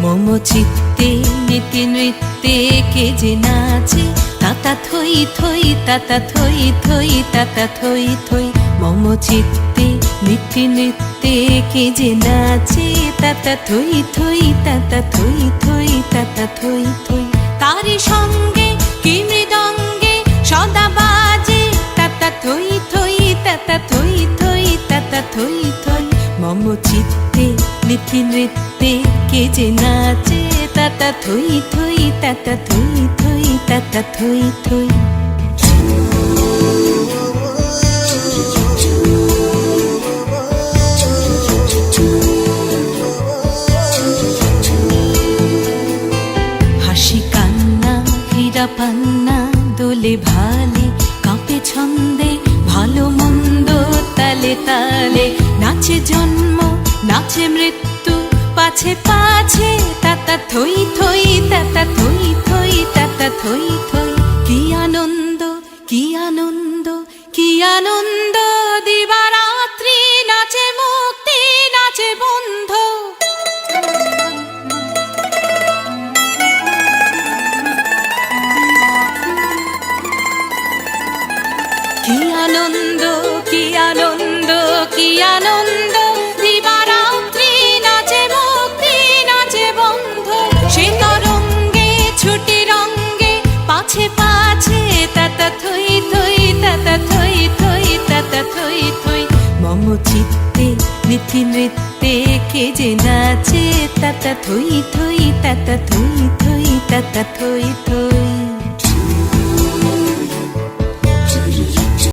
মম চিত্তে নীতি নৃত্যে কে যে নাচে, তাতা থই থই তাতা থই থই তাতা থই থই। মম চিত্তে নীতি নৃত্যে কে যে নাচে, তাতা থই থই তাতা থই থই তাতা থই থই। তারি সঙ্গে কি মৃদঙ্গে সদা বাজে, তাতা থই থই তাতা থই থই তাতা থই থই। মম চিত্তে নীতি নৃত্যে কে যে নাচে, তাতা থই থই তাতা থই থই তাতা থই থই। হাসি কান্না হীরা পান্না দোলে ভালে, কাঁপে ছন্দে ভালো মন্দ তালে তালে। নাচে জন্ম নাচে মৃত্যু পাছে পাছে, তাতা থই থই তাতা থই থই তাতা থই থই। কি আনন্দ কি আনন্দ কি আনন্দ, দিবারাত্রি নাচে মুক্তি নাচে বন্ধ। কি আনন্দ কি আনন্দ কি আনন্দ, দিবারাত্রি নাচে মুক্তি নাচে বন্ধ। সে তরঙ্গে ছুটি রঙ্গে পাছে পাছে, তাতা থই থই তাতা থই থই তাতা থই থই। মম চিত্তে নীতি নৃত্যে কে যে নাচে, তাতা থই থই তাতা থই থই তাতা থই থই।